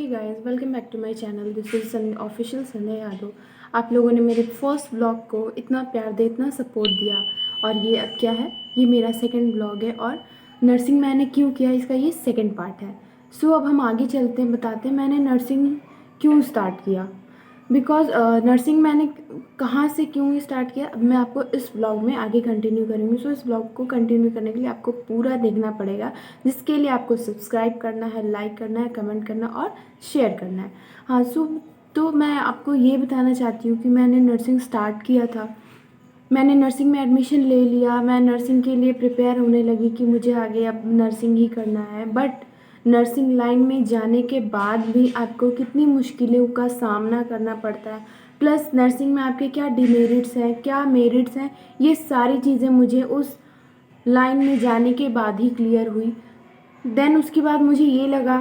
Hey guys, welcome back to my channel. This is sun official Sanjay Yadav. आप लोगों ने मेरे फर्स्ट ब्लॉग को इतना प्यार दिया, इतना सपोर्ट दिया, और ये अब क्या है, ये मेरा सेकंड ब्लॉग है और नर्सिंग मैंने क्यों किया इसका ये सेकंड पार्ट है। सो अब हम आगे चलते हैं, बताते हैं मैंने नर्सिंग क्यों स्टार्ट किया। बिकॉज नर्सिंग मैंने कहाँ से क्यों स्टार्ट किया, अब मैं आपको इस ब्लॉग में आगे कंटिन्यू करूँगी। सो इस ब्लॉग को कंटिन्यू करने के लिए आपको पूरा देखना पड़ेगा, जिसके लिए आपको सब्सक्राइब करना है, लाइक करना है, कमेंट करना और शेयर करना है। हाँ, सो तो मैं आपको ये बताना चाहती हूँ कि मैंने नर्सिंग स्टार्ट किया था, मैंने नर्सिंग में एडमिशन ले लिया, मैं नर्सिंग के लिए प्रिपेयर होने लगी कि मुझे आगे अब नर्सिंग ही करना है। बट नर्सिंग लाइन में जाने के बाद भी आपको कितनी मुश्किलों का सामना करना पड़ता है, प्लस नर्सिंग में आपके क्या डिमेरिट्स हैं, क्या मेरिट्स हैं, ये सारी चीज़ें मुझे उस लाइन में जाने के बाद ही क्लियर हुई। देन उसके बाद मुझे ये लगा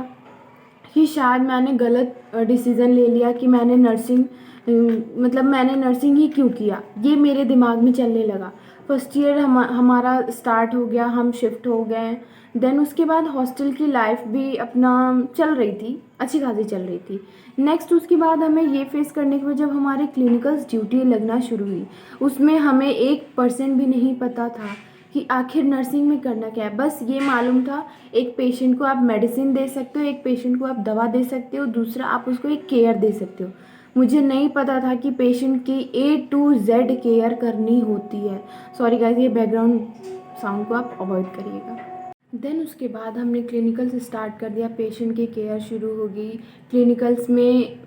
कि शायद मैंने गलत डिसीज़न ले लिया कि मैंने नर्सिंग मतलब मैंने नर्सिंग ही क्यों किया, ये मेरे दिमाग में चलने लगा। फर्स्ट ईयर हमारा स्टार्ट हो गया, हम शिफ्ट हो गए। देन उसके बाद हॉस्टल की लाइफ भी अपना चल रही थी, अच्छी खासी चल रही थी। नेक्स्ट उसके बाद हमें ये फेस करने के बाद जब हमारे क्लिनिकल्स ड्यूटी लगना शुरू हुई, उसमें हमें 1% भी नहीं पता था कि आखिर नर्सिंग में करना क्या है। बस ये मालूम था एक पेशेंट को आप मेडिसिन दे सकते हो, एक पेशेंट को आप दवा दे सकते हो, दूसरा आप उसको एक केयर दे सकते हो। मुझे नहीं पता था कि पेशेंट की A to Z केयर करनी होती है। सॉरी गाइस, ये बैकग्राउंड साउंड को आप अवॉइड करिएगा। देन उसके बाद हमने क्लिनिकल्स स्टार्ट कर दिया, पेशेंट की केयर शुरू हो गई। क्लिनिकल्स में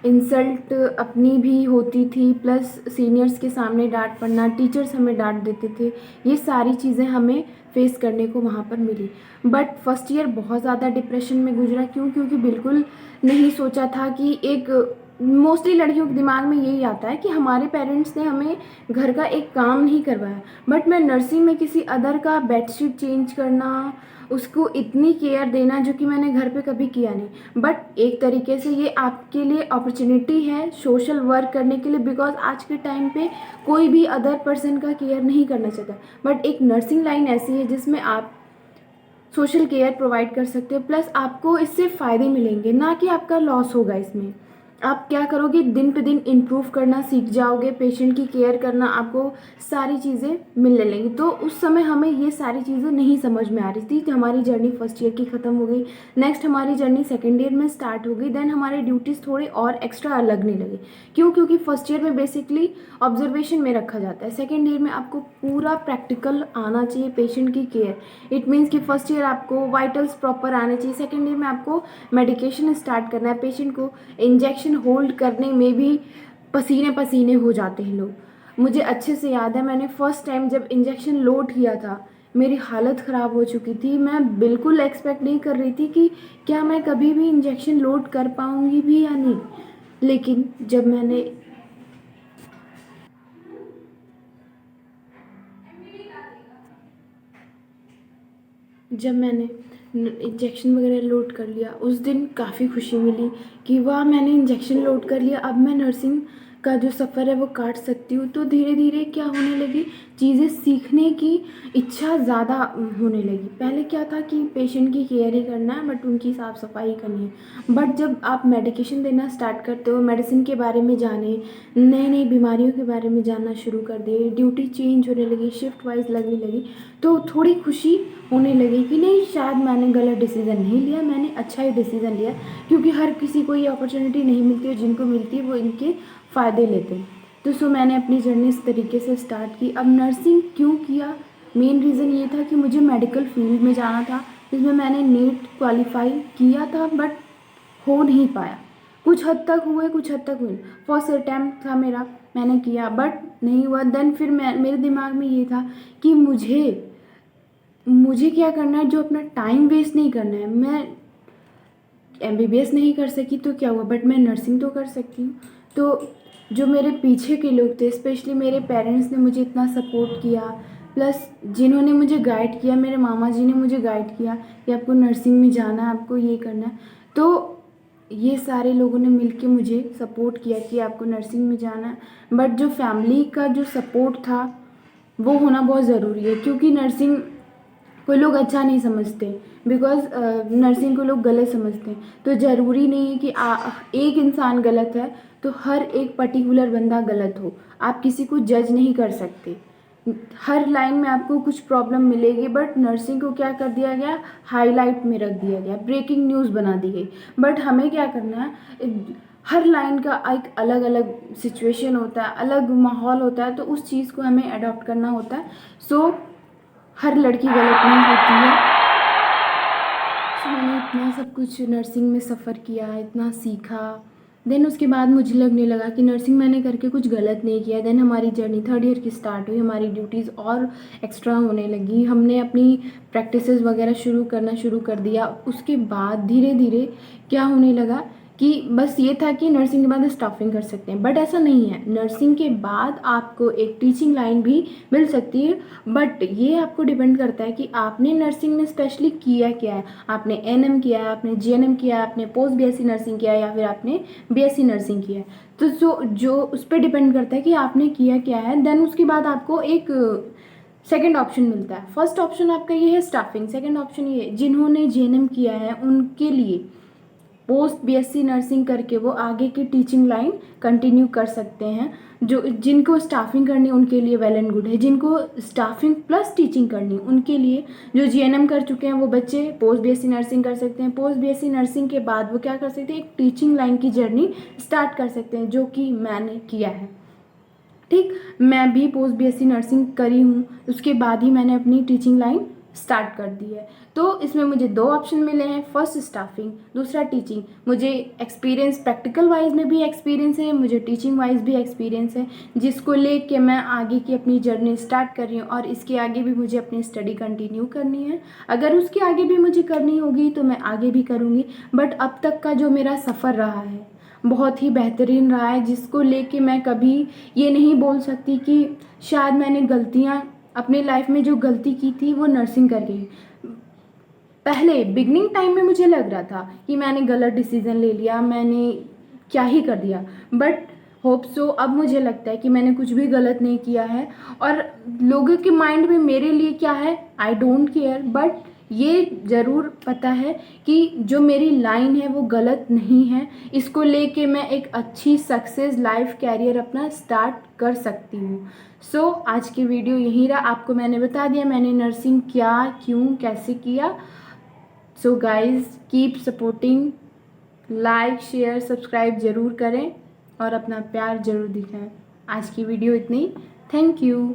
इंसल्ट अपनी भी होती थी, प्लस सीनियर्स के सामने डांट पड़ना, टीचर्स हमें डांट देते थे, ये सारी चीज़ें हमें फेस करने को वहाँ पर मिली। बट फर्स्ट ईयर बहुत ज़्यादा डिप्रेशन में गुजरा। क्यों? क्योंकि बिल्कुल नहीं सोचा था कि एक मोस्टली लड़कियों के दिमाग में यही आता है कि हमारे पेरेंट्स ने हमें घर का एक काम नहीं करवाया। बट मैं नर्सिंग में किसी अदर का बेडशीट चेंज करना, उसको इतनी केयर देना जो कि मैंने घर पे कभी किया नहीं। बट एक तरीके से ये आपके लिए अपॉर्चुनिटी है सोशल वर्क करने के लिए, बिकॉज आज के टाइम पे कोई भी अदर पर्सन का केयर नहीं करना चाहता। बट एक नर्सिंग लाइन ऐसी है जिसमें आप सोशल केयर प्रोवाइड कर सकते हो, प्लस आपको इससे फ़ायदे मिलेंगे, ना कि आपका लॉस होगा इसमें। आप क्या करोगे, दिन पे दिन इम्प्रूव करना सीख जाओगे, पेशेंट की केयर करना, आपको सारी चीज़ें मिलने लगेंगी। तो उस समय हमें ये सारी चीज़ें नहीं समझ में आ रही थी। तो हमारी जर्नी फर्स्ट ईयर की ख़त्म हो गई। नेक्स्ट हमारी जर्नी सेकेंड ईयर में स्टार्ट हो गई। देन हमारे ड्यूटीज़ थोड़े और एक्स्ट्रा लगने लगे। क्यों? क्योंकि फर्स्ट ईयर में बेसिकली ऑब्जर्वेशन में रखा जाता है, सेकेंड ईयर में आपको पूरा प्रैक्टिकल आना चाहिए पेशेंट की केयर। इट मीन्स कि फर्स्ट ईयर आपको वाइटल्स प्रॉपर आने चाहिए, सेकेंड ईयर में आपको मेडिकेशन स्टार्ट करना है, पेशेंट को इंजेक्शन होल्ड करने में भी पसीने पसीने हो जाते हैं लोग। मुझे अच्छे से याद है, मैंने फर्स्ट टाइम जब इंजेक्शन लोड किया था, मेरी हालत ख़राब हो चुकी थी। मैं बिल्कुल एक्सपेक्ट नहीं कर रही थी कि क्या मैं कभी भी इंजेक्शन लोड कर पाऊँगी भी या नहीं। लेकिन जब मैंने इंजेक्शन वगैरह लोड कर लिया, उस दिन काफ़ी खुशी मिली कि वाह, मैंने इंजेक्शन लोड कर लिया, अब मैं नर्सिंग का जो सफ़र है वो काट सकती हूँ। तो धीरे धीरे क्या होने लगी, चीज़ें सीखने की इच्छा ज़्यादा होने लगी। पहले क्या था कि पेशेंट की केयर ही करना है, बट उनकी साफ़ सफाई करनी है। बट जब आप मेडिकेशन देना स्टार्ट करते हो, मेडिसिन के बारे में जाने, नई नई बीमारियों के बारे में जानना शुरू कर दिए, ड्यूटी चेंज होने लगी, शिफ्ट वाइज लगने लगी, तो थोड़ी खुशी होने लगी कि नहीं, शायद मैंने गलत डिसीज़न नहीं लिया, मैंने अच्छा ही डिसीज़न लिया। क्योंकि हर किसी को ये अपॉर्चुनिटी नहीं मिलती है, जिनको मिलती है वो इनके फ़ायदे लेते हैं। तो सो मैंने अपनी जर्नी इस तरीके से स्टार्ट की। अब नर्सिंग क्यों किया, मेन रीज़न ये था कि मुझे मेडिकल फील्ड में जाना था, जिसमें मैंने नीट क्वालिफाई किया था, बट हो नहीं पाया। कुछ हद तक हुए, कुछ हद तक हुए। फर्स्ट अटैम्प्ट था मेरा, मैंने किया बट नहीं हुआ। देन फिर मेरे दिमाग में ये था कि मुझे क्या करना है, जो अपना टाइम वेस्ट नहीं करना है। मैं MBBS नहीं कर सकी तो क्या हुआ, बट मैं नर्सिंग तो कर सकती हूँ। तो जो मेरे पीछे के लोग थे, स्पेशली मेरे पेरेंट्स ने मुझे इतना सपोर्ट किया, प्लस जिन्होंने मुझे गाइड किया, मेरे मामा जी ने मुझे गाइड किया कि आपको नर्सिंग में जाना है, आपको ये करना है। तो ये सारे लोगों ने मिलके मुझे सपोर्ट किया कि आपको नर्सिंग में जाना है। बट जो फैमिली का जो सपोर्ट था वो होना बहुत ज़रूरी है, क्योंकि नर्सिंग कोई लोग अच्छा नहीं समझते, बिकॉज़ नर्सिंग को लोग गलत समझते हैं। तो ज़रूरी नहीं है कि एक इंसान गलत है तो हर एक पर्टिकुलर बंदा गलत हो। आप किसी को जज नहीं कर सकते। हर लाइन में आपको कुछ प्रॉब्लम मिलेगी, बट नर्सिंग को क्या कर दिया गया, हाईलाइट में रख दिया गया, ब्रेकिंग न्यूज़ बना दी गई। बट हमें क्या करना है, हर लाइन का एक अलग अलग सिचुएशन होता है, अलग माहौल होता है, तो उस चीज़ को हमें अडॉप्ट करना होता है। सो हर लड़की गलत नहीं होती है। सो मैंने इतना सब कुछ नर्सिंग में सफ़र किया, इतना सीखा। देन उसके बाद मुझे लगने लगा कि नर्सिंग मैंने करके कुछ गलत नहीं किया। देन हमारी जर्नी थर्ड ईयर की स्टार्ट हुई, हमारी ड्यूटीज़ और एक्स्ट्रा होने लगी, हमने अपनी प्रैक्टिसेस वगैरह शुरू कर दिया। उसके बाद धीरे धीरे क्या होने लगा कि बस ये था कि नर्सिंग के बाद स्टाफिंग कर सकते हैं, बट ऐसा नहीं है। नर्सिंग के बाद आपको एक टीचिंग लाइन भी मिल सकती है, बट ये आपको डिपेंड करता है कि आपने नर्सिंग में स्पेशली किया क्या है। आपने एनएम किया है, आपने जीएनएम किया है, आपने पोस्ट बीएससी नर्सिंग किया है, या फिर आपने बीएससी नर्सिंग किया है। तो जो उस पर डिपेंड करता है कि आपने किया क्या है। देन उसके बाद आपको एक सेकेंड ऑप्शन मिलता है। फर्स्ट ऑप्शन आपका ये है स्टाफिंग, सेकेंड ऑप्शन ये है जिन्होंने जीएनएम किया है उनके लिए पोस्ट बीएससी नर्सिंग करके वो आगे की टीचिंग लाइन कंटिन्यू कर सकते हैं। जो जिनको स्टाफिंग करनी है उनके लिए वेल एंड गुड है, जिनको स्टाफिंग प्लस टीचिंग करनी है उनके लिए, जो जीएनएम कर चुके हैं वो बच्चे पोस्ट बीएससी नर्सिंग कर सकते हैं। पोस्ट बीएससी नर्सिंग के बाद वो क्या कर सकते हैं, एक टीचिंग लाइन की जर्नी स्टार्ट कर सकते हैं, जो कि मैंने किया है। ठीक, मैं भी पोस्ट बीएससी नर्सिंग करी हूँ, उसके बाद ही मैंने अपनी टीचिंग लाइन स्टार्ट कर दी है। तो इसमें मुझे दो ऑप्शन मिले हैं, फर्स्ट स्टाफिंग, दूसरा टीचिंग। मुझे एक्सपीरियंस प्रैक्टिकल वाइज में भी एक्सपीरियंस है, मुझे टीचिंग वाइज भी एक्सपीरियंस है, जिसको लेके मैं आगे की अपनी जर्नी स्टार्ट कर रही हूँ। और इसके आगे भी मुझे अपनी स्टडी कंटिन्यू करनी है। अगर उसके आगे भी मुझे करनी होगी तो मैं आगे भी करूँगी। बट अब तक का जो मेरा सफ़र रहा है बहुत ही बेहतरीन रहा है, जिसको लेके मैं कभी ये नहीं बोल सकती कि शायद मैंने गलतियाँ अपने लाइफ में जो गलती की थी वो नर्सिंग कर गई। पहले बिगनिंग टाइम में मुझे लग रहा था कि मैंने गलत डिसीज़न ले लिया, मैंने क्या ही कर दिया, बट होप सो अब मुझे लगता है कि मैंने कुछ भी गलत नहीं किया है। और लोगों के माइंड में मेरे लिए क्या है, आई डोंट केयर, बट ये ज़रूर पता है कि जो मेरी लाइन है वो गलत नहीं है। इसको लेके मैं एक अच्छी सक्सेस लाइफ कैरियर अपना स्टार्ट कर सकती हूँ। सो आज की वीडियो यही रहा, आपको मैंने बता दिया मैंने नर्सिंग क्या, क्यों, कैसे किया। So guys keep supporting, like share subscribe ज़रूर करें और अपना प्यार ज़रूर दिखाएं। आज की वीडियो इतनी, थैंक यू।